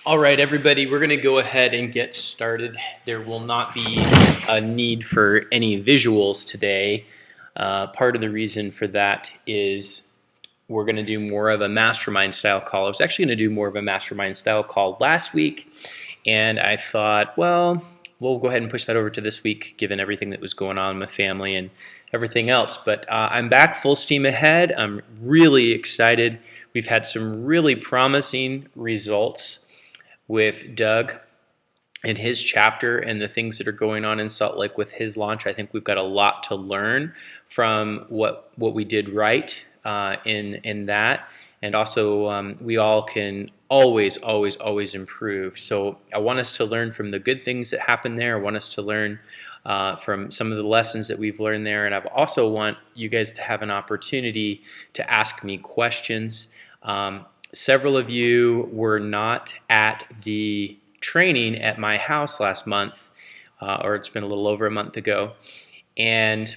All right, everybody, we're going to go ahead and get started. There will not be a need for any visuals today. Part of the reason for that is we're going to do more of a mastermind style call. I was actually going to do more of a mastermind style call last week, and I thought, well, we'll go ahead and push that over to this week, given everything that was going on with family and everything else. But I'm back full steam ahead. I'm really excited. We've had some really promising results with Doug and his chapter and the things that are going on in Salt Lake with his launch. I think we've got a lot to learn from what we did right in that, and also we all can always improve. So I want us to learn from the good things that happen there. I want us to learn from some of the lessons that we've learned there, and I also want you guys to have an opportunity to ask me questions. Several of you were not at the training at my house last month, or it's been a little over a month ago, and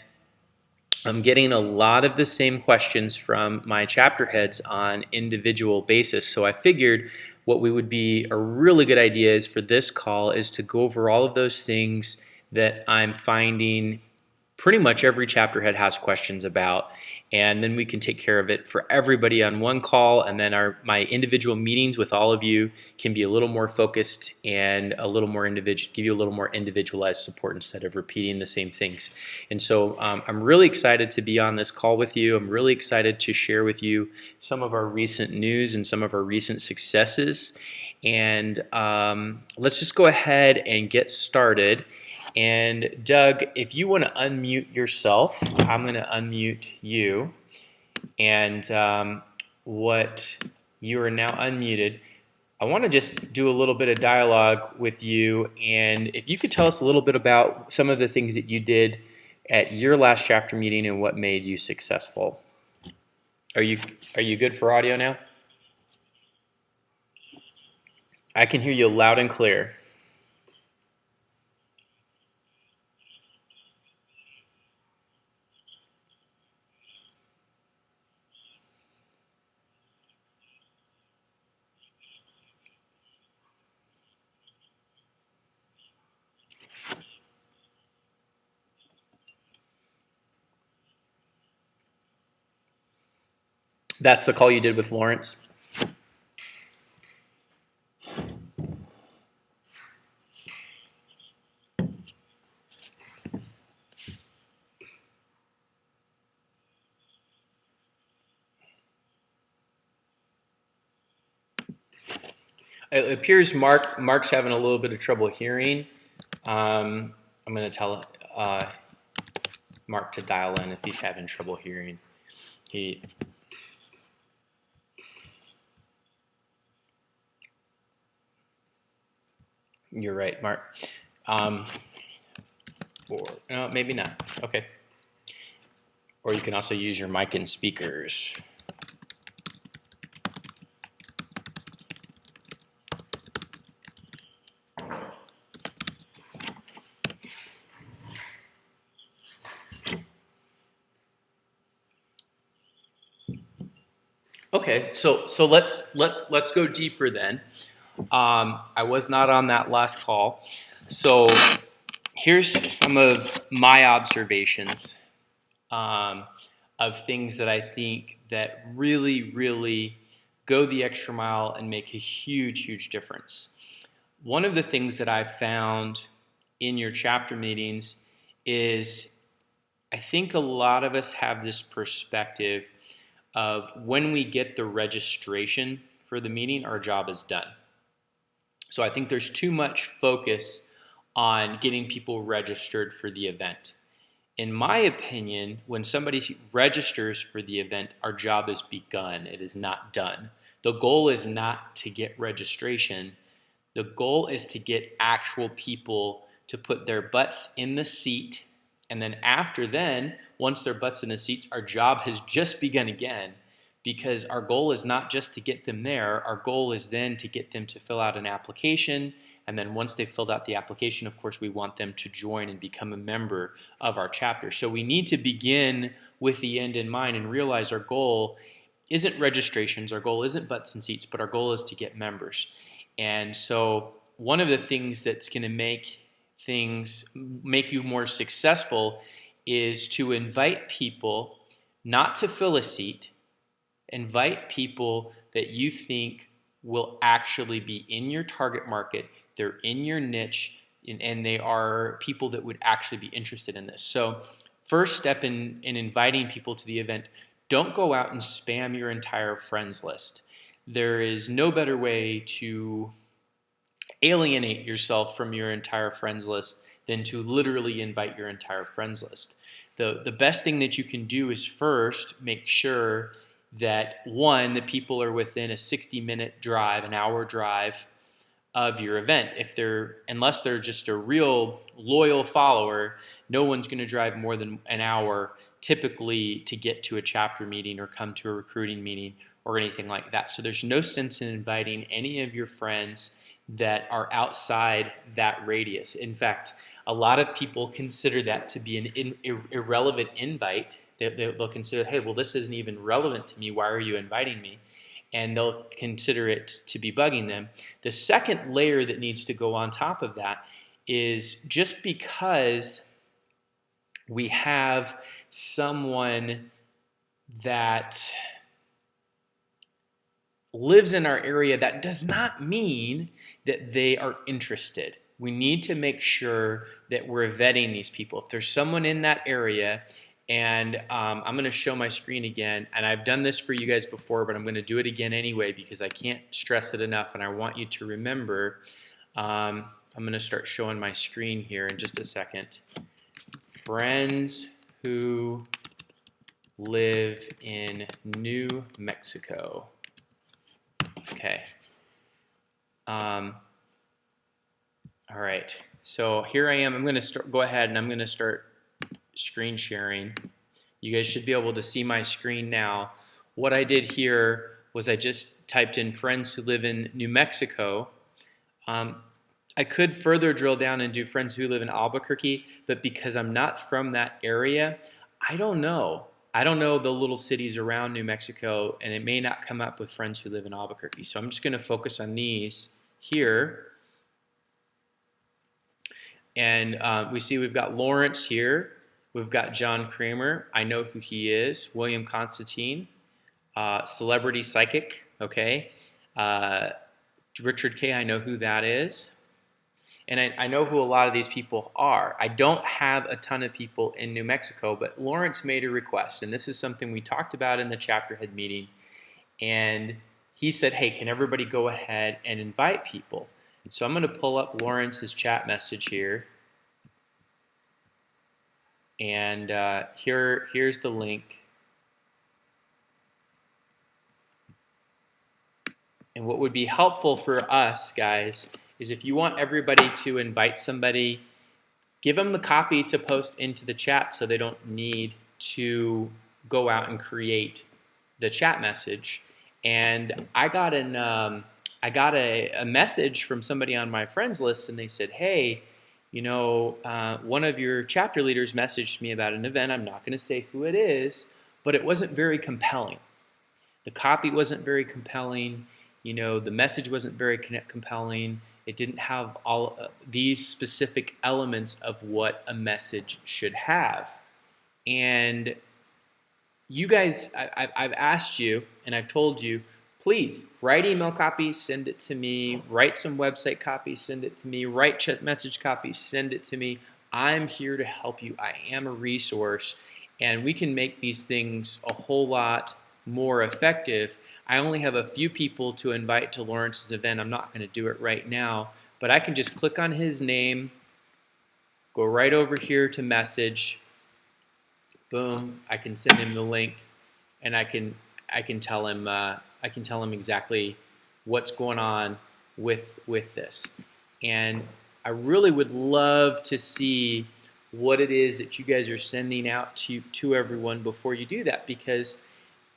I'm getting a lot of the same questions from my chapter heads on individual basis. So I figured what we would be a really good idea is for this call is to go over all of those things that I'm finding pretty much every chapter head has questions about, and then we can take care of it for everybody on one call, and then my individual meetings with all of you can be a little more focused and a little more give you a little more individualized support instead of repeating the same things. And so I'm really excited to be on this call with you. I'm really excited to share with you some of our recent news and some of our recent successes. And let's just go ahead and get started. And Doug, if you want to unmute yourself, I'm going to unmute you. And what you are now unmuted, I want to just do a little bit of dialogue with you. And if you could tell us a little bit about some of the things that you did at your last chapter meeting and what made you successful. Are you good for audio now? I can hear you loud and clear. That's the call you did with Lawrence? It appears Mark's having a little bit of trouble hearing. I'm going to tell Mark to dial in if he's having trouble hearing. You're right, Mark. Or no, maybe not. Okay. Or you can also use your mic and speakers. Okay, so let's go deeper then. I was not on that last call, so here's some of my observations of things that I think that really go the extra mile and make a huge difference. One of the things that I've found in your chapter meetings is I think a lot of us have this perspective of when we get the registration for the meeting, our job is done. So I think there's too much focus on getting people registered for the event. In my opinion, when somebody registers for the event, our job is begun. It is not done. The goal is not to get registration. The goal is to get actual people to put their butts in the seat, and then after then, once their butts in the seat, our job has just begun again, because our goal is not just to get them there. Our goal is then to get them to fill out an application, and then once they've filled out the application, of course, we want them to join and become a member of our chapter. So we need to begin with the end in mind and realize our goal isn't registrations, our goal isn't butts and seats, but our goal is to get members. And so one of the things that's going to make you more successful is to invite people, not to fill a seat. Invite people that you think will actually be in your target market. They're in your niche, and they are people that would actually be interested in this. So first step in inviting people to the event, don't go out and spam your entire friends list. There is no better way to alienate yourself from your entire friends list than to literally invite your entire friends list. The best thing that you can do is first make sure that, one, the people are within a 60-minute drive, an hour drive of your event. Unless they're just a real loyal follower, no one's going to drive more than an hour typically to get to a chapter meeting or come to a recruiting meeting or anything like that. So there's no sense in inviting any of your friends that are outside that radius. In fact, a lot of people consider that to be an irrelevant invite. They'll consider, hey, well, this isn't even relevant to me. Why are you inviting me? And they'll consider it to be bugging them. The second layer that needs to go on top of that is, just because we have someone that lives in our area, that does not mean that they are interested. We need to make sure that we're vetting these people. If there's someone in that area, and I'm going to show my screen again, and I've done this for you guys before, but I'm going to do it again anyway because I can't stress it enough, and I want you to remember. I'm going to start showing my screen here in just a second. Friends who live in New Mexico. Okay. All right. So here I am. I'm going to go ahead and I'm going to start screen sharing. You guys should be able to see my screen now. What I did here was I just typed in friends who live in New Mexico. I could further drill down and do friends who live in Albuquerque, but because I'm not from that area, I don't know. I don't know the little cities around New Mexico, and it may not come up with friends who live in Albuquerque. So I'm just going to focus on these here. And we see we've got Lawrence here. We've got John Kramer. I know who he is. William Constantine, celebrity psychic. Okay. Richard K. I know who that is. And I know who a lot of these people are. I don't have a ton of people in New Mexico, but Lawrence made a request, and this is something we talked about in the chapter head meeting. And he said, hey, can everybody go ahead and invite people? So I'm going to pull up Lawrence's chat message here. And here's the link. And what would be helpful for us, guys, is if you want everybody to invite somebody, give them the copy to post into the chat so they don't need to go out and create the chat message. And I got a message from somebody on my friends list, and they said, hey, you know, one of your chapter leaders messaged me about an event. I'm not going to say who it is, but it wasn't very compelling. The copy wasn't very compelling. You know, the message wasn't very compelling. It didn't have all these specific elements of what a message should have. And you guys, I've asked you and I've told you, please write email copies, send it to me. Write some website copies, send it to me. Write chat message copies, send it to me. I'm here to help you. I am a resource, and we can make these things a whole lot more effective. I only have a few people to invite to Lawrence's event. I'm not going to do it right now, but I can just click on his name, go right over here to message, boom, I can send him the link, and I can tell him exactly what's going on with this. And I really would love to see what it is that you guys are sending out to everyone before you do that, because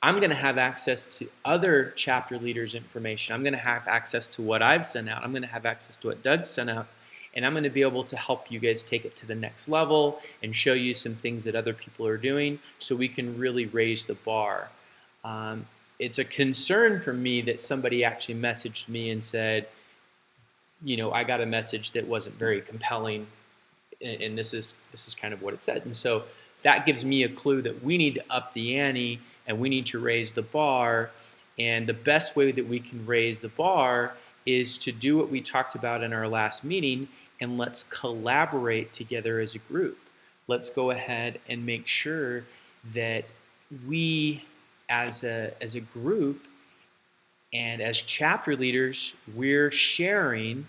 I'm going to have access to other chapter leaders' information. I'm going to have access to what I've sent out. I'm going to have access to what Doug sent out. And I'm going to be able to help you guys take it to the next level and show you some things that other people are doing so we can really raise the bar. It's a concern for me that somebody actually messaged me and said, I got a message that wasn't very compelling, and this is kind of what it said. And so that gives me a clue that we need to up the ante and we need to raise the bar. And the best way that we can raise the bar is to do what we talked about in our last meeting, and let's collaborate together as a group. Let's go ahead and make sure that we as a group and as chapter leaders, we're sharing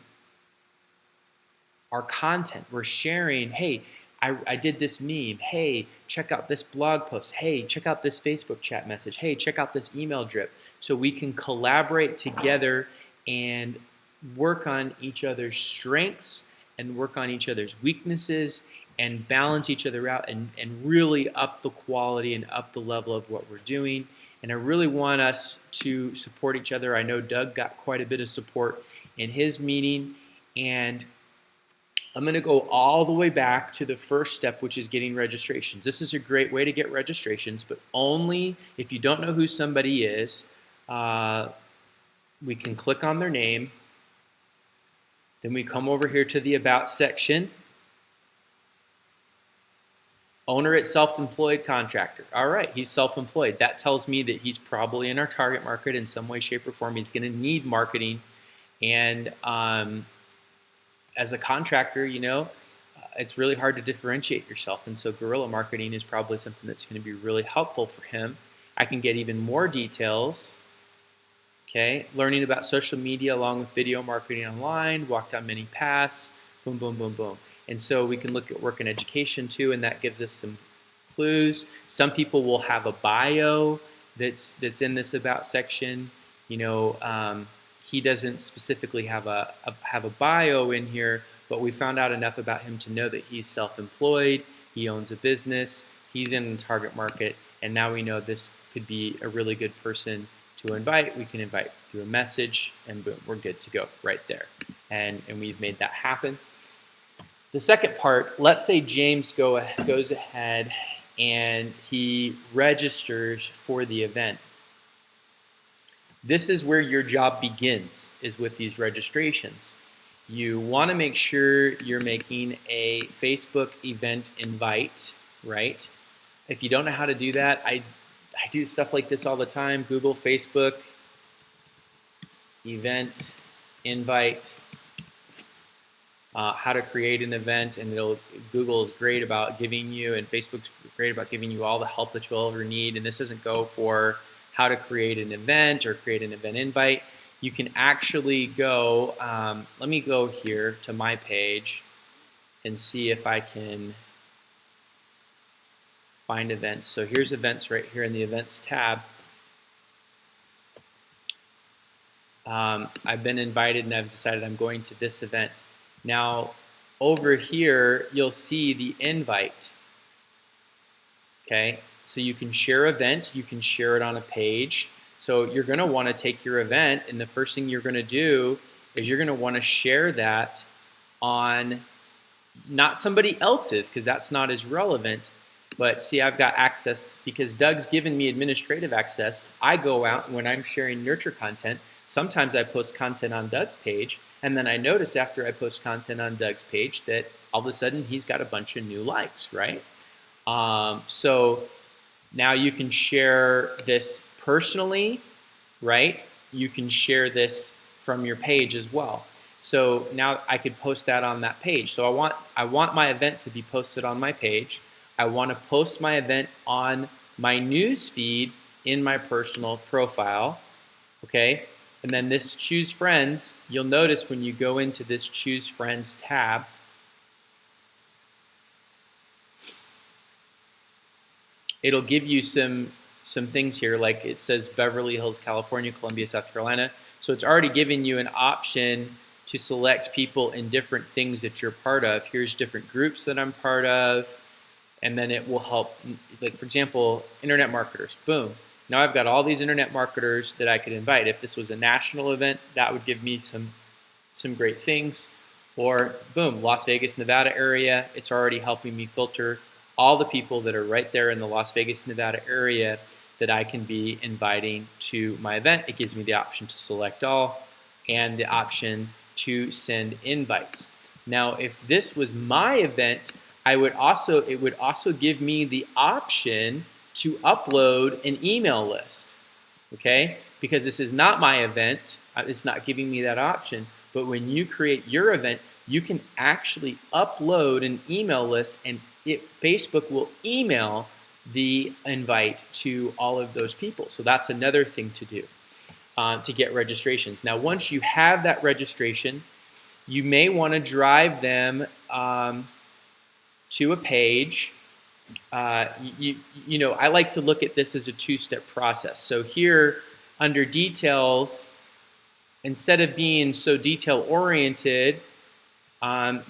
our content. We're sharing, hey, I did this meme. Hey, check out this blog post. Hey, check out this Facebook chat message. Hey, check out this email drip. So we can collaborate together and work on each other's strengths and work on each other's weaknesses and balance each other out and really up the quality and up the level of what we're doing. And I really want us to support each other. I know Doug got quite a bit of support in his meeting, and I'm going to go all the way back to the first step, which is getting registrations. This is a great way to get registrations, but only if you don't know who somebody is. We can click on their name. Then we come over here to the About section. Owner at self-employed contractor. All right, he's self-employed. That tells me that he's probably in our target market in some way, shape, or form. He's going to need marketing. And as a contractor, it's really hard to differentiate yourself. And so guerrilla marketing is probably something that's going to be really helpful for him. I can get even more details. Okay, learning about social media along with video marketing online, walk down many paths, boom, boom, boom, boom. And so we can look at work and education too, and that gives us some clues. Some people will have a bio that's in this About section. He doesn't specifically have a bio in here, but we found out enough about him to know that he's self-employed, he owns a business, he's in the target market, and now we know this could be a really good person to invite. We can invite through a message, and boom, we're good to go right there. And we've made that happen. The second part, let's say James goes ahead and he registers for the event. This is where your job begins, is with these registrations. You want to make sure you're making a Facebook event invite, right? If you don't know how to do that, I do stuff like this all the time. Google Facebook event invite, how to create an event, and Google is great about giving you, and Facebook's great about giving you all the help that you'll ever need. And this doesn't go for how to create an event or create an event invite. You can actually go, let me go here to my page and see if I can find events. So here's events right here in the events tab. I've been invited and I've decided I'm going to this event. Now over here you'll see the invite. Okay, so you can share event, you can share it on a page. So you're going to want to take your event, and the first thing you're going to do is you're going to want to share that on not somebody else's, because that's not as relevant. But see, I've got access because Doug's given me administrative access. I go out, and when I'm sharing nurture content, sometimes I post content on Doug's page, and then I notice after I post content on Doug's page that all of a sudden he's got a bunch of new likes, right? So now you can share this personally, right? You can share this from your page as well. So now I could post that on that page. So I want my event to be posted on my page. I want to post my event on my news feed in my personal profile, okay? And then this Choose Friends, you'll notice when you go into this Choose Friends tab, it'll give you some things here, like it says Beverly Hills, California, Columbia, South Carolina. So it's already giving you an option to select people in different things that you're part of. Here's different groups that I'm part of, and then it will help, like for example, internet marketers, boom. Now I've got all these internet marketers that I could invite. If this was a national event, that would give me some great things. Or boom, Las Vegas, Nevada area, it's already helping me filter all the people that are right there in the Las Vegas, Nevada area that I can be inviting to my event. It gives me the option to select all and the option to send invites. Now, if this was my event, it would also give me the option to upload an email list, okay? Because this is not my event, it's not giving me that option. But when you create your event, you can actually upload an email list, and Facebook will email the invite to all of those people. So that's another thing to do to get registrations. Now, once you have that registration, you may want to drive them to a page. You know, I like to look at this as a two-step process. So here, under details, instead of being so detail-oriented,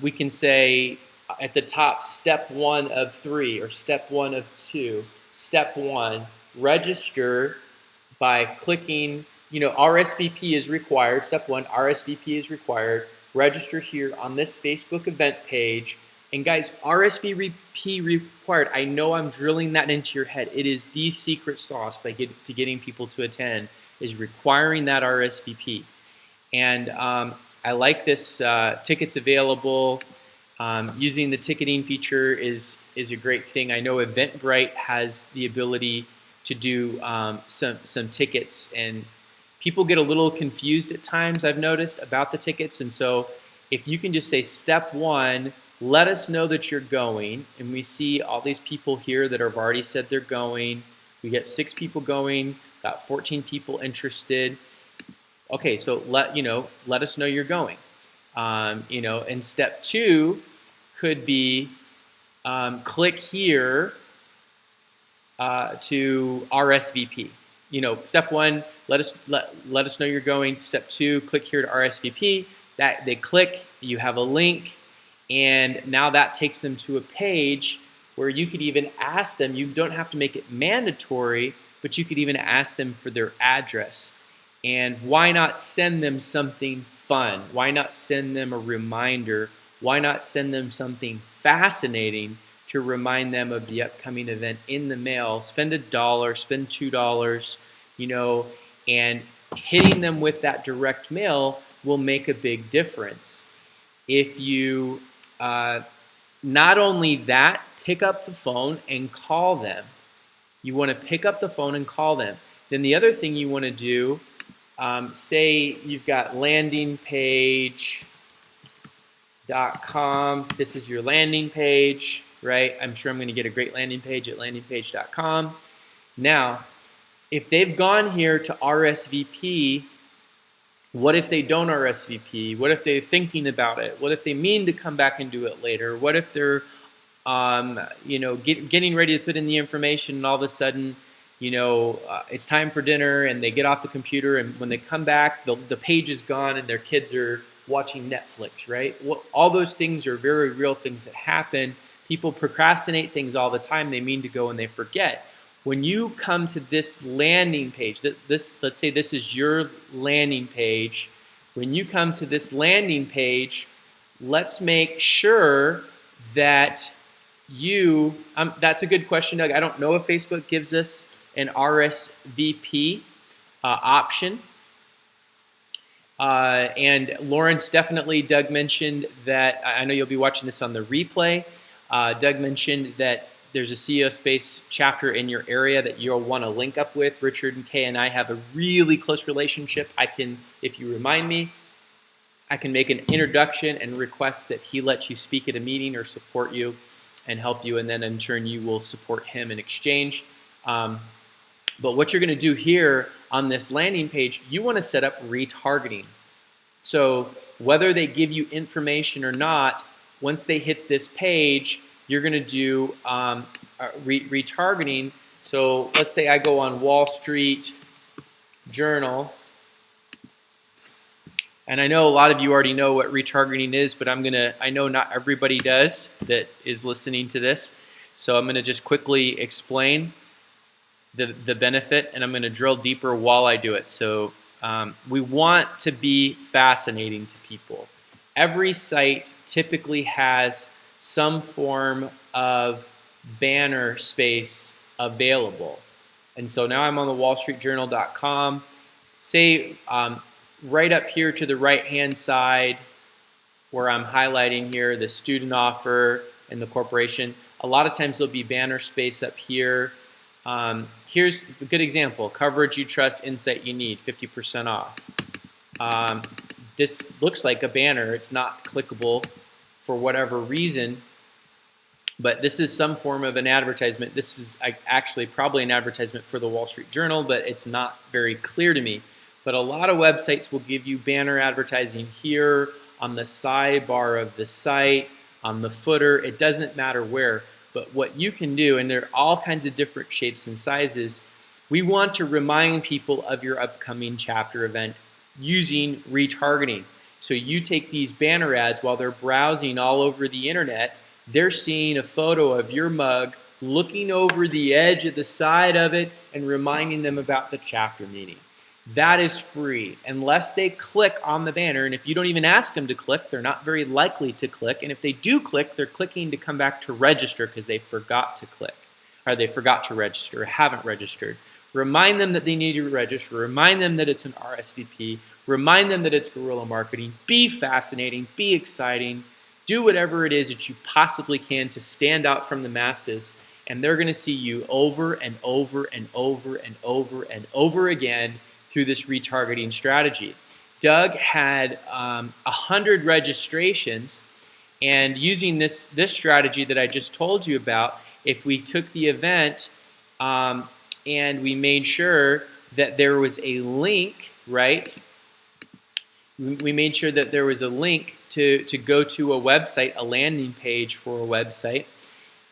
we can say at the top, step 1 of 3 or step 1 of 2. Step 1, register by clicking, you know, RSVP is required. Step 1, RSVP is required. Register here on this Facebook event page. And guys, RSVP required. I know I'm drilling that into your head. It is the secret sauce to getting people to attend, is requiring that RSVP. And I like this tickets available. Using the ticketing feature is a great thing. I know Eventbrite has the ability to do some tickets, and people get a little confused at times, I've noticed, about the tickets. And so if you can just say step 1, let us know that you're going, and we see all these people here that have already said they're going. We get 6 people going, got 14 people interested. Okay, so let us know you're going. You know, and step 2 could be click here to RSVP. You know, step 1, let us know you're going. Step 2, click here to RSVP. That they click, you have a link, and now that takes them to a page where you could even ask them. You don't have to make it mandatory, but you could even ask them for their address. And why not send them something fun? Why not send them a reminder? Why not send them something fascinating to remind them of the upcoming event in the mail? Spend $1, spend $2, you know, and hitting them with that direct mail will make a big difference. If you, not only that, pick up the phone and call them. You want to pick up the phone and call them. Then the other thing you want to do, say you've got landing page.com. This is your landing page, right? I'm sure I'm going to get a great landing page at landingpage.com. Now, if they've gone here to RSVP, what if they don't RSVP? What if they're thinking about it? What if they mean to come back and do it later? What if they're, you know, getting ready to put in the information, and all of a sudden, you know, it's time for dinner, and they get off the computer, and when they come back, the page is gone, and their kids are watching Netflix, right? Well, all those things are very real things that happen. People procrastinate things all the time. They mean to go and they forget. When you come to this landing page, let's say this is your landing page. When you come to this landing page, let's make sure that you, that's a good question, Doug. I don't know if Facebook gives us an RSVP option. And Lawrence, definitely, Doug mentioned that, I know you'll be watching this on the replay. Doug mentioned that there's a CEO Space chapter in your area that you'll want to link up with. Richard and Kay and I have a really close relationship. I can, if you remind me, I can make an introduction and request that he lets you speak at a meeting or support you and help you, and then in turn you will support him in exchange. But what you're going to do here on this landing page, you want to set up retargeting. So whether they give you information or not, once they hit this page, you're going to do retargeting. So let's say I go on Wall Street Journal, and I know a lot of you already know what retargeting is, but I know not everybody does that is listening to this. So I'm going to just quickly explain the benefit, and I'm going to drill deeper while I do it. So we want to be fascinating to people. Every site typically has some form of banner space available. And so now I'm on the wallstreetjournal.com. Say right up here to the right-hand side, where I'm highlighting here the student offer and the corporation, a lot of times there'll be banner space up here. Here's a good example: coverage you trust, insight you need, 50% off. This looks like a banner. It's not clickable for whatever reason, but this is some form of an advertisement. This is actually probably an advertisement for the Wall Street Journal, but it's not very clear to me. But a lot of websites will give you banner advertising here, on the sidebar of the site, on the footer. It doesn't matter where. But what you can do, and there are all kinds of different shapes and sizes, we want to remind people of your upcoming chapter event using retargeting. So you take these banner ads while they're browsing all over the internet. They're seeing a photo of your mug, looking over the edge of the side of it and reminding them about the chapter meeting. That is free unless they click on the banner. And if you don't even ask them to click, they're not very likely to click. And if they do click, they're clicking to come back to register because they forgot to click, or they forgot to register, or haven't registered. Remind them that they need to register. Remind them that it's an RSVP. Remind them that it's guerrilla marketing. Be fascinating. Be exciting. Do whatever it is that you possibly can to stand out from the masses, and they're going to see you over and over and over and over and over again through this retargeting strategy. Doug had 100 registrations, and using this strategy that I just told you about, if we took the event and we made sure that there was a link, right? We made sure that there was a link to go to a website, a landing page for a website,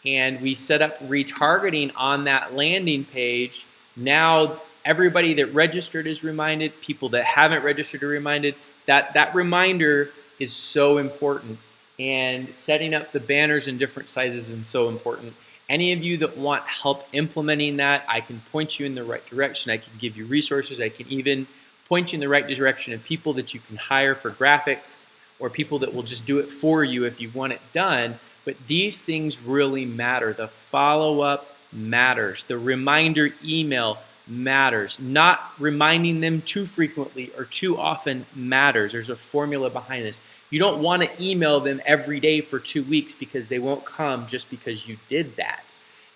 and we set up retargeting on that landing page. Now everybody that registered is reminded, people that haven't registered are reminded. That reminder is so important, and setting up the banners in different sizes is so important. Any of you that want help implementing that, I can point you in the right direction. I can give you resources. I can even point you in the right direction of people that you can hire for graphics, or people that will just do it for you if you want it done. But these things really matter. The follow-up matters. The reminder email matters. Not reminding them too frequently or too often matters. There's a formula behind this. You don't want to email them every day for 2 weeks because they won't come just because you did that.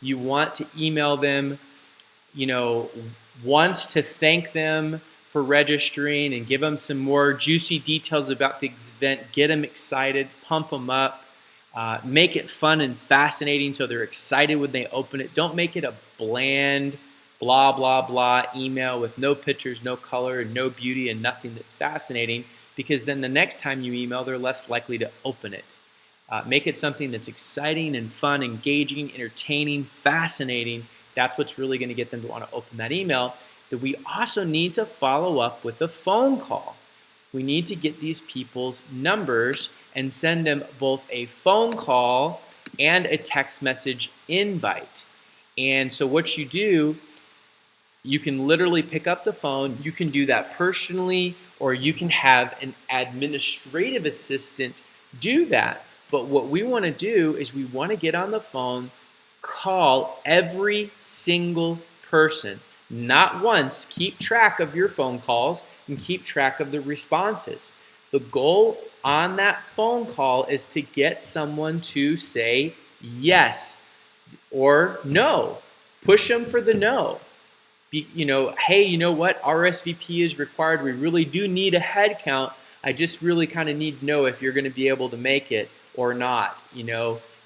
You want to email them, once to thank them for registering and give them some more juicy details about the event, get them excited, pump them up, make it fun and fascinating so they're excited when they open it. Don't make it a bland, blah, blah, blah email with no pictures, no color, and no beauty and nothing that's fascinating, because then the next time you email, they're less likely to open it. Make it something that's exciting and fun, engaging, entertaining, fascinating. That's what's really going to get them to want to open that email. That we also need to follow up with a phone call. We need to get these people's numbers and send them both a phone call and a text message invite. And so what you do, you can literally pick up the phone. You can do that personally, or you can have an administrative assistant do that. But what we want to do is we want to get on the phone, call every single person. Not once. Keep track of your phone calls and keep track of the responses. The goal on that phone call is to get someone to say yes or no. Push them for the no. Hey, you know what? RSVP is required. We really do need a head count. I just really kind of need to know if you're going to be able to make it or not,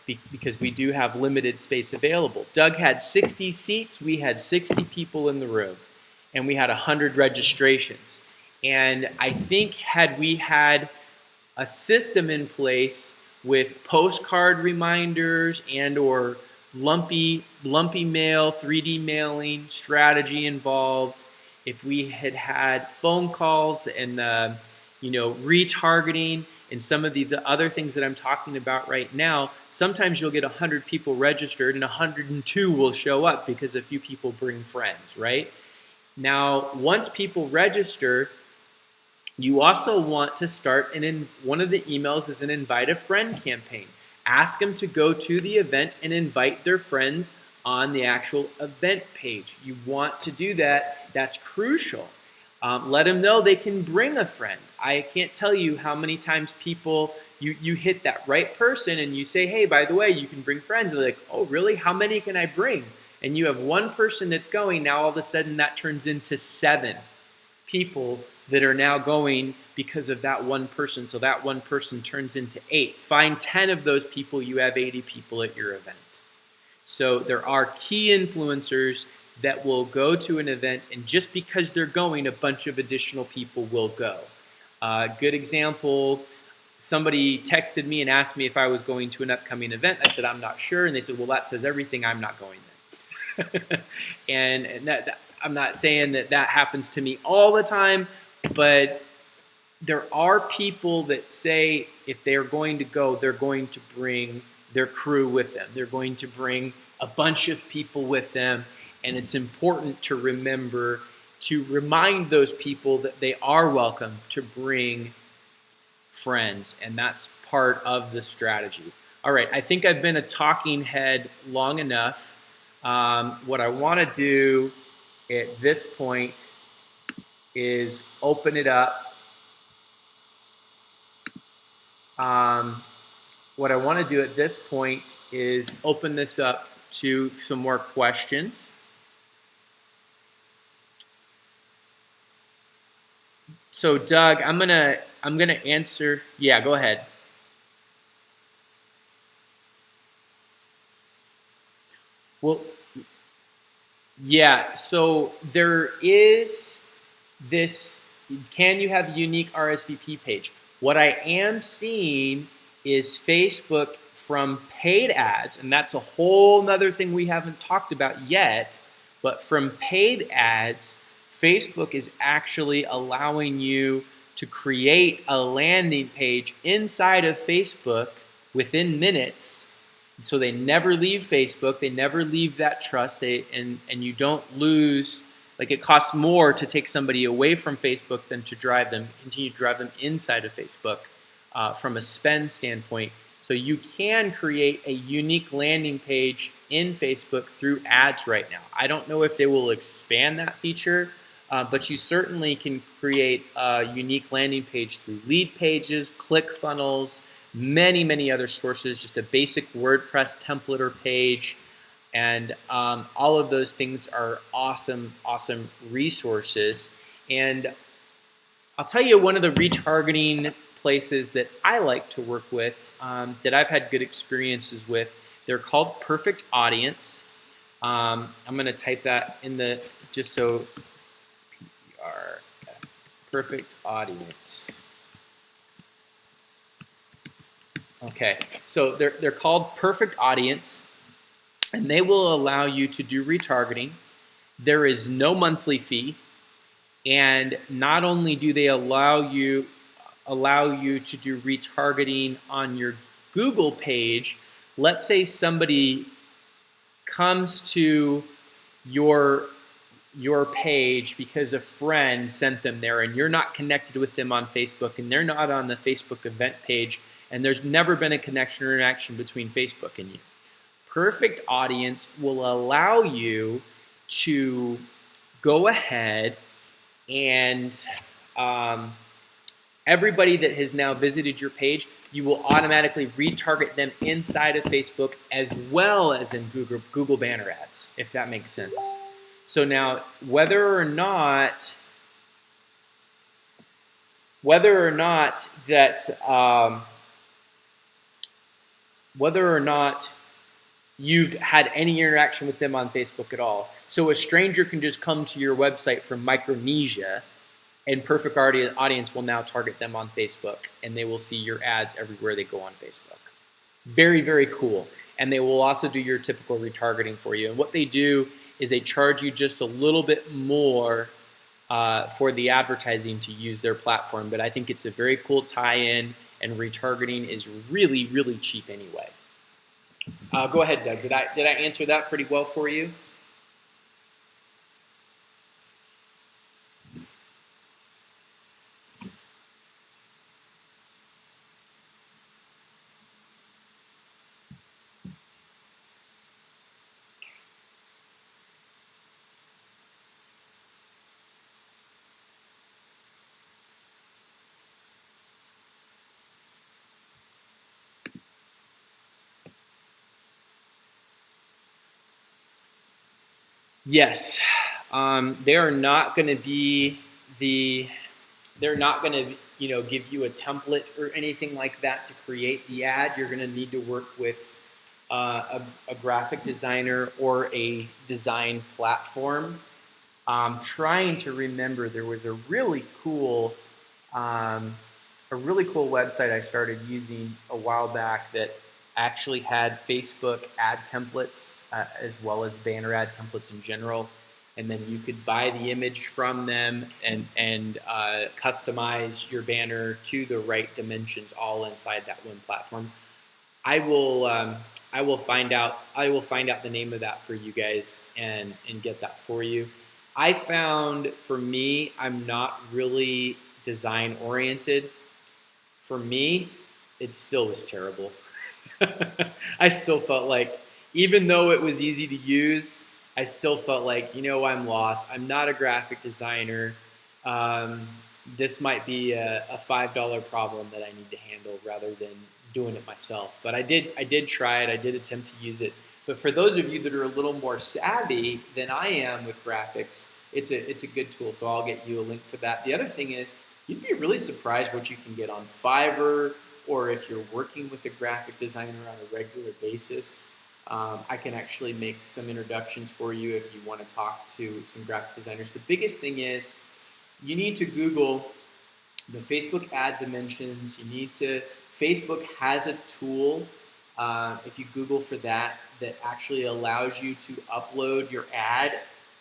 because we do have limited space available. Doug had 60 seats. We had 60 people in the room, and we had 100 registrations. And I think had we had a system in place with postcard reminders and or lumpy mail, 3D mailing strategy involved, if we had had phone calls and retargeting and some of the other things that I'm talking about right now, sometimes you'll get 100 people registered and 102 will show up because a few people bring friends, right? Now, once people register, you also want to start, one of the emails is an invite a friend campaign. Ask them to go to the event and invite their friends on the actual event page. You want to do that. That's crucial. Let them know they can bring a friend. I can't tell you how many times people, you hit that right person and you say, hey, by the way, you can bring friends. And they're like, oh, really? How many can I bring? And you have one person that's going. Now all of a sudden that turns into 7 people that are now going because of that one person. So that one person turns into 8. Find 10 of those people, you have 80 people at your event. So there are key influencers that will go to an event, and just because they're going, a bunch of additional people will go. Good example, somebody texted me and asked me if I was going to an upcoming event. I said, I'm not sure. And they said, well, that says everything. I'm not going then. and that, I'm not saying that that happens to me all the time, but there are people that say if they're going to go, they're going to bring their crew with them. They're going to bring a bunch of people with them. And it's important to remember to remind those people that they are welcome to bring friends. And that's part of the strategy. All right, I think I've been a talking head long enough. What I want to do at this point is open it up. What I want to do at this point is open this up to some more questions. So Doug, I'm gonna answer. Yeah, go ahead. Well, yeah. So there is this. Can you have a unique RSVP page? What I am seeing is Facebook from paid ads, and that's a whole nother thing we haven't talked about yet. But from paid ads, Facebook is actually allowing you to create a landing page inside of Facebook within minutes. So they never leave Facebook. They never leave that trust. And you don't lose. Like, it costs more to take somebody away from Facebook than to continue to drive them inside of Facebook from a spend standpoint. So you can create a unique landing page in Facebook through ads right now. I don't know if they will expand that feature, but you certainly can create a unique landing page through lead pages, ClickFunnels, many other sources, just a basic WordPress template or page. And all of those things are awesome resources. And I'll tell you one of the retargeting places that I like to work with, that I've had good experiences with. They're called Perfect Audience. I'm going to type that in the, just so, Perfect Audience. Okay, so they're called Perfect Audience. And they will allow you to do retargeting. There is no monthly fee, and not only do they allow you to do retargeting on your Google page. Let's say somebody comes to your page because a friend sent them there, and you're not connected with them on Facebook, and they're not on the Facebook event page, and there's never been a connection or interaction between Facebook and you. Perfect Audience will allow you to go ahead and everybody that has now visited your page, you will automatically retarget them inside of Facebook as well as in Google banner ads, if that makes sense. So now, whether or not you've had any interaction with them on Facebook at all. So a stranger can just come to your website from Micronesia, and Perfect Audience will now target them on Facebook, and they will see your ads everywhere they go on Facebook. Very cool. And they will also do your typical retargeting for you. And what they do is they charge you just a little bit more for the advertising to use their platform. But I think it's a very cool tie-in, and retargeting is really cheap anyway. Go ahead, Doug. Did I answer that pretty well for you? Yes, they are not going to be the. They're not going to, give you a template or anything like that to create the ad. You're going to need to work with a graphic designer or a design platform. Trying to remember, there was um, a really cool website I started using a while back that actually had Facebook ad templates as well as banner ad templates in general. And then you could buy the image from them and customize your banner to the right dimensions, all inside that one platform. I will I will find out the name of that for you guys and get that for you. I found for me, I'm not really design oriented. For me, it still was terrible. I still felt like, even though it was easy to use, I still felt like, I'm lost. I'm not a graphic designer. Um, this might be a $5 problem that I need to handle rather than doing it myself. But I did try it. I did attempt to use it. But for those of you that are a little more savvy than I am with graphics, it's a good tool. So I'll get you a link for that. The other thing is, you'd be really surprised what you can get on Fiverr, or if you're working with a graphic designer on a regular basis. I can actually make some introductions for you if you want to talk to some graphic designers. The biggest thing is you need to Google the Facebook ad dimensions. Facebook has a tool, if you Google for that, that actually allows you to upload your ad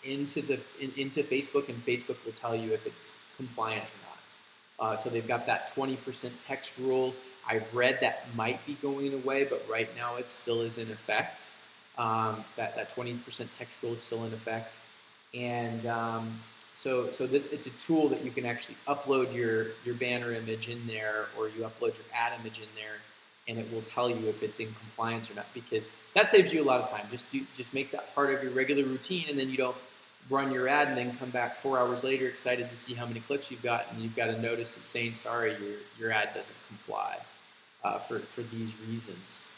into Facebook, and Facebook will tell you if it's compliant or not. So they've got that 20% text rule. I've read that might be going away, but right now it still is in effect. That 20% text rule is still in effect, and so this, it's a tool that you can actually upload your banner image in there, or you upload your ad image in there, and it will tell you if it's in compliance or not, because that saves you a lot of time. Just make that part of your regular routine, and then you don't run your ad and then come back 4 hours later excited to see how many clicks you've got, and you've got a notice that's saying, sorry, your ad doesn't comply for these reasons.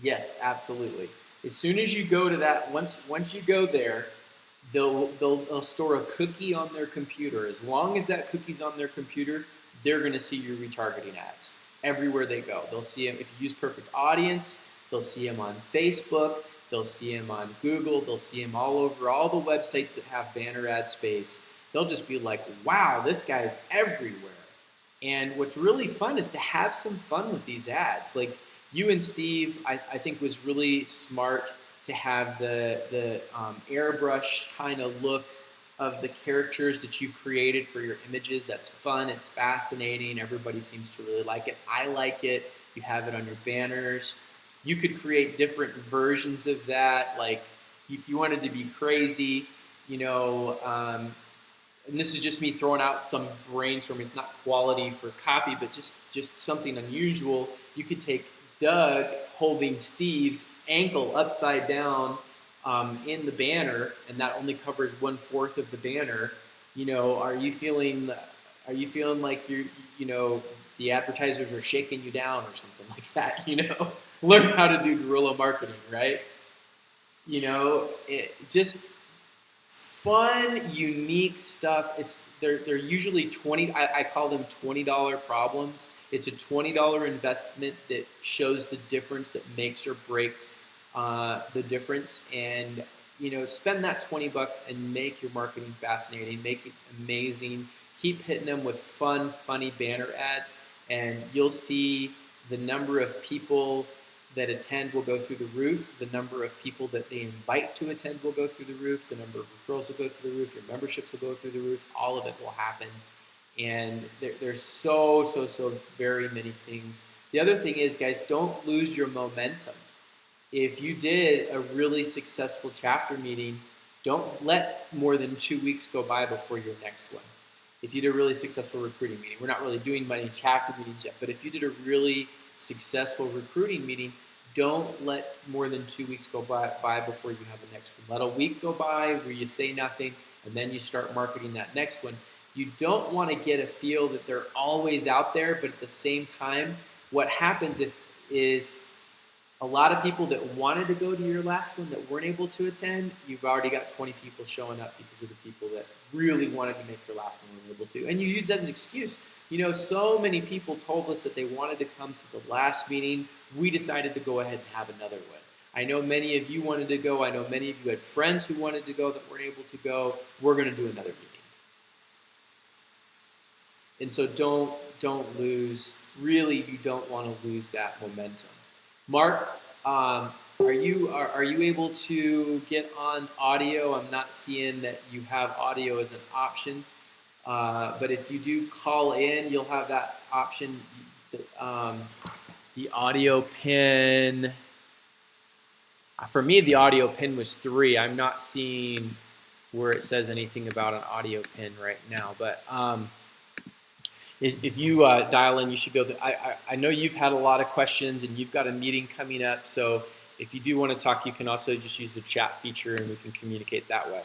Yes, absolutely. As soon as you go to that, once you go there, they'll store a cookie on their computer. As long as that cookie's on their computer, they're going to see your retargeting ads everywhere they go. They'll see them if you use Perfect Audience. They'll see them on Facebook. They'll see them on Google. They'll see them all over all the websites that have banner ad space. They'll just be like, "Wow, this guy's everywhere." And what's really fun is to have some fun with these ads. Like you and Steve, I think was really smart to have the airbrushed kind of look of the characters that you've created for your images. That's fun. It's fascinating. Everybody seems to really like it. I like it. You have it on your banners. You could create different versions of that. Like if you wanted to be crazy, you know, and this is just me throwing out some brainstorming. It's not quality for copy, but just something unusual. You could take Doug holding Steve's ankle upside down in the banner, and that only covers 1/4 of the banner. You know, are you feeling like the advertisers are shaking you down or something like that? Learn how to do guerrilla marketing, right? It just fun, unique stuff. They're usually 20. I call them $20 problems. It's a $20 investment that shows the difference, that makes or breaks the difference. And spend that $20 and make your marketing fascinating, make it amazing. Keep hitting them with fun, funny banner ads, and you'll see the number of people that attend will go through the roof. The number of people that they invite to attend will go through the roof. The number of referrals will go through the roof. Your memberships will go through the roof. All of it will happen. And there's so very many things. The other thing is, guys, don't lose your momentum. If you did a really successful chapter meeting, Don't let more than 2 weeks go by before your next one. If you did a really successful recruiting meeting, we're not really doing many chapter meetings yet, but if you did a really successful recruiting meeting, don't let more than 2 weeks go by before you have the next one. Let a week go by where you say nothing, and then you start marketing that next one. You don't want to get a feel that they're always out there, but at the same time, what happens is a lot of people that wanted to go to your last one that weren't able to attend, you've already got 20 people showing up because of the people that really wanted to make their last one and were able to. And you use that as an excuse. You know, so many people told us that they wanted to come to the last meeting. We decided to go ahead and have another one. I know many of you wanted to go. I know many of you had friends who wanted to go that weren't able to go. We're going to do another meeting. And so don't lose, really you don't want to lose that momentum. Mark, are you able to get on audio? I'm not seeing that you have audio as an option, but if you do call in, you'll have that option. The audio pin, for me, the audio pin was 3. I'm not seeing where it says anything about an audio pin right now, but if you dial in, you should be able to. I know you've had a lot of questions and you've got a meeting coming up, so if you do want to talk, you can also just use the chat feature and we can communicate that way.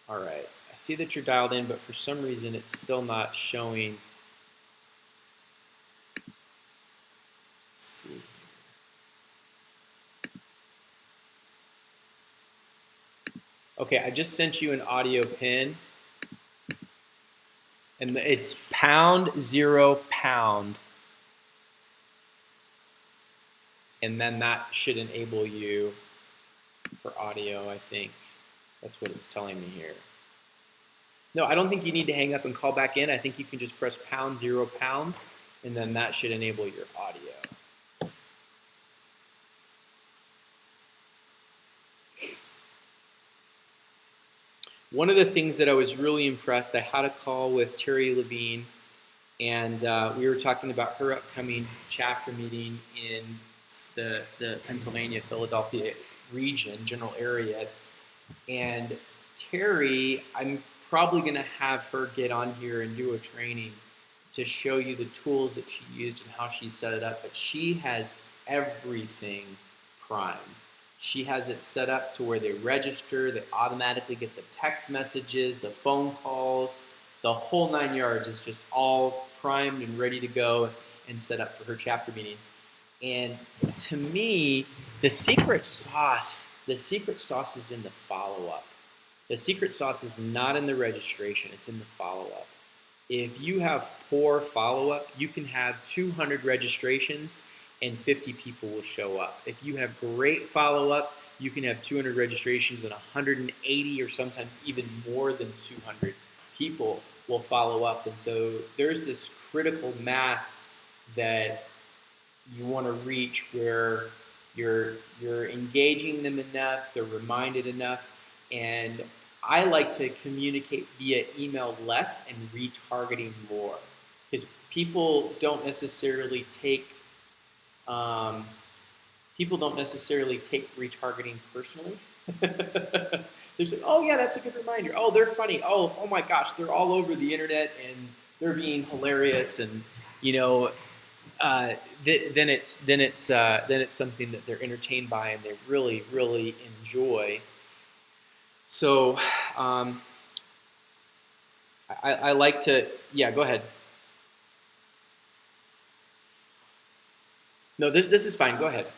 All right, I see that you're dialed in, but for some reason it's still not showing. Let's see. Okay, I just sent you an audio pin. And it's #0#. And then that should enable you for audio, I think. That's what it's telling me here. No, I don't think you need to hang up and call back in. I think you can just press #0#, and then that should enable your audio. One of the things that I was really impressed, I had a call with Terry Levine, and we were talking about her upcoming chapter meeting in the Pennsylvania, Philadelphia region, general area. And Terry, I'm probably going to have her get on here and do a training to show you the tools that she used and how she set it up. But she has everything primed. She has it set up to where they register, they automatically get the text messages, the phone calls, the whole 9 yards is just all primed and ready to go and set up for her chapter meetings. And to me, the secret sauce is in the follow-up. The secret sauce is not in the registration, it's in the follow-up. If you have poor follow-up, you can have 200 registrations and 50 people will show up. If you have great follow-up, you can have 200 registrations and 180 or sometimes even more than 200 people will follow up. And so there's this critical mass that you want to reach where you're engaging them enough, they're reminded enough, and I like to communicate via email less and retargeting more because people don't necessarily take retargeting personally. There's oh yeah, that's a good reminder. Oh, they're funny. Oh my gosh, they're all over the internet and they're being hilarious, and you know, then it's something that they're entertained by and they really enjoy. So I like to go ahead. No, this is fine. Go ahead.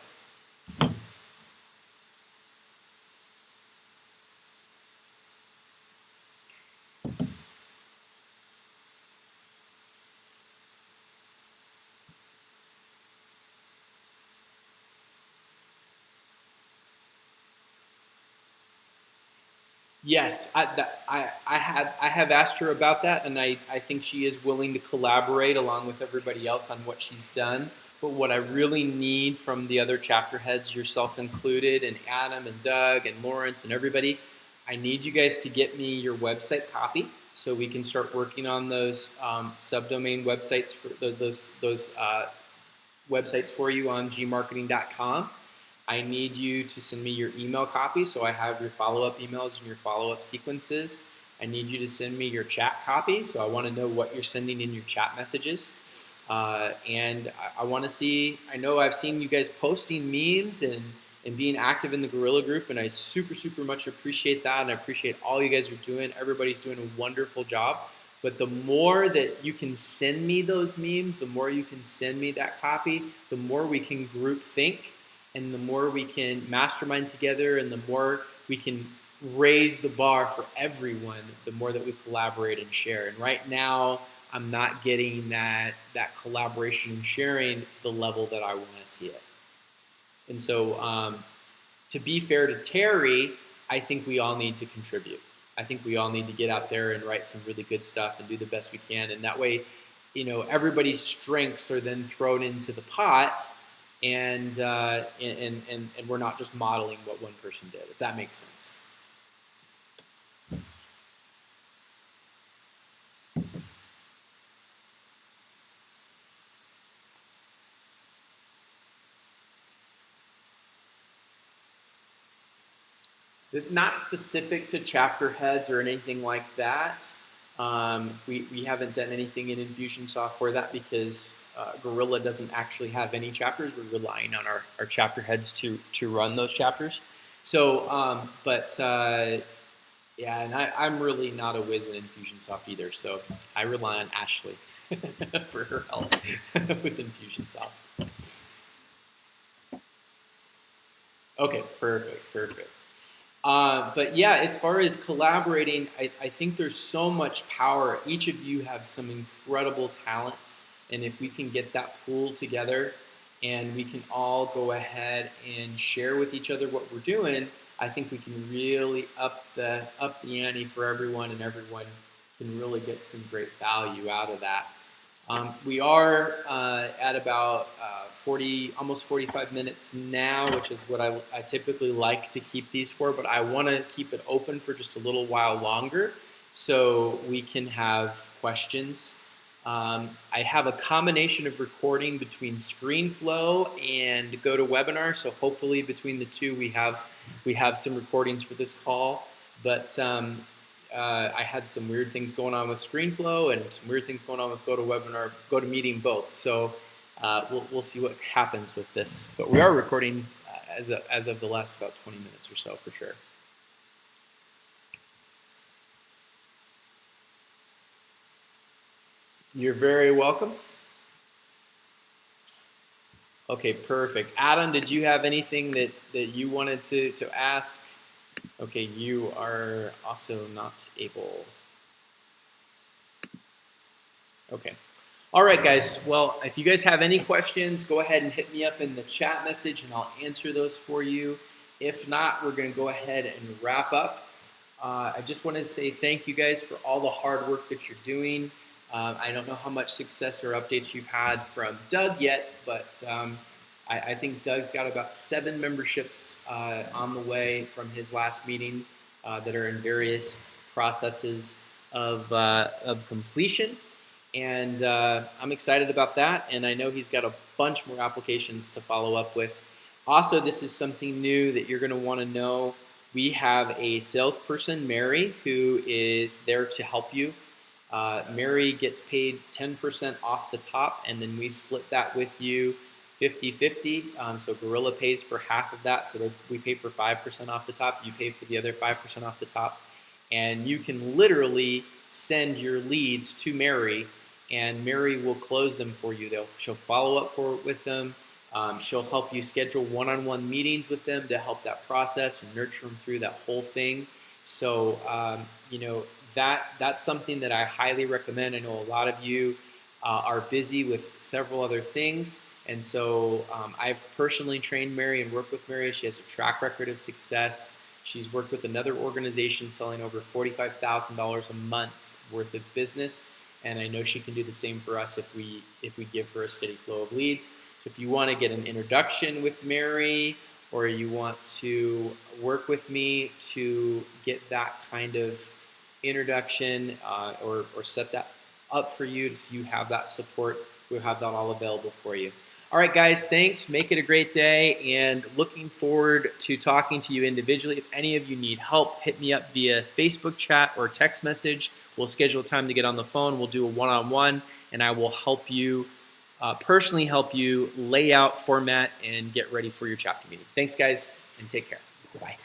Yes, I have asked her about that, and I think she is willing to collaborate along with everybody else on what she's done. But what I really need from the other chapter heads, yourself included, and Adam and Doug and Lawrence and everybody, I need you guys to get me your website copy so we can start working on those subdomain websites for those websites for you on gmarketing.com. I need you to send me your email copy so I have your follow-up emails and your follow-up sequences. I need you to send me your chat copy so I want to know what you're sending in your chat messages. And I want to see, I know I've seen you guys posting memes and being active in the Guerrilla group, and I super, super much appreciate that, and I appreciate all you guys are doing. Everybody's doing a wonderful job. But the more that you can send me those memes, the more you can send me that copy, the more we can group think, and the more we can mastermind together, and the more we can raise the bar for everyone, the more that we collaborate and share. And right now, I'm not getting that collaboration and sharing to the level that I want to see it. And so, to be fair to Terry, I think we all need to contribute. I think we all need to get out there and write some really good stuff and do the best we can. And that way, everybody's strengths are then thrown into the pot, and we're not just modeling what one person did, if that makes sense. Not specific to chapter heads or anything like that. We haven't done anything in Infusionsoft for that because Guerrilla doesn't actually have any chapters. We're relying on our chapter heads to run those chapters. So, yeah, and I'm really not a whiz in Infusionsoft either. So I rely on Ashley for her help with Infusionsoft. Okay, perfect. But yeah, as far as collaborating, I think there's so much power. Each of you have some incredible talents, and if we can get that pool together and we can all go ahead and share with each other what we're doing, I think we can really up the ante for everyone, and everyone can really get some great value out of that. We are at about almost 45 minutes now, which is what I typically like to keep these for, but I want to keep it open for just a little while longer so we can have questions. I have a combination of recording between ScreenFlow and GoToWebinar, so hopefully between the two we have some recordings for this call, but I had some weird things going on with ScreenFlow and some weird things going on with GoToWebinar, GoToMeeting both. So we'll see what happens with this. But we are recording as of the last about 20 minutes or so for sure. You're very welcome. Okay, perfect. Adam, did you have anything that you wanted to ask? Okay, you are also not able. Okay. All right, guys. Well, if you guys have any questions, go ahead and hit me up in the chat message, and I'll answer those for you. If not, we're going to go ahead and wrap up. I just wanted to say thank you guys for all the hard work that you're doing. I don't know how much success or updates you've had from Doug yet, but I think Doug's got about 7 memberships on the way from his last meeting that are in various processes of completion. And I'm excited about that, and I know he's got a bunch more applications to follow up with. Also, this is something new that you're going to want to know. We have a salesperson, Mary, who is there to help you. Mary gets paid 10% off the top, and then we split that with you 50-50. So Guerrilla pays for half of that, so we pay for 5% off the top. You pay for the other 5% off the top. And you can literally send your leads to Mary, and Mary will close them for you. She'll follow up with them. She'll help you schedule one-on-one meetings with them to help that process and nurture them through that whole thing. So, that's something that I highly recommend. I know a lot of you are busy with several other things, and so I've personally trained Mary and worked with Mary. She has a track record of success. She's worked with another organization selling over $45,000 a month worth of business, and I know she can do the same for us if we give her a steady flow of leads. So if you want to get an introduction with Mary, or you want to work with me to get that kind of introduction or set that up for you so you have that support, we'll have that all available for you. All right, guys, thanks. Make it a great day, and looking forward to talking to you individually. If any of you need help, hit me up via Facebook chat or text message. We'll schedule a time to get on the phone. We'll do a one-on-one, and I will help you, personally help you lay out, format, and get ready for your chapter meeting. Thanks, guys, and take care. Bye.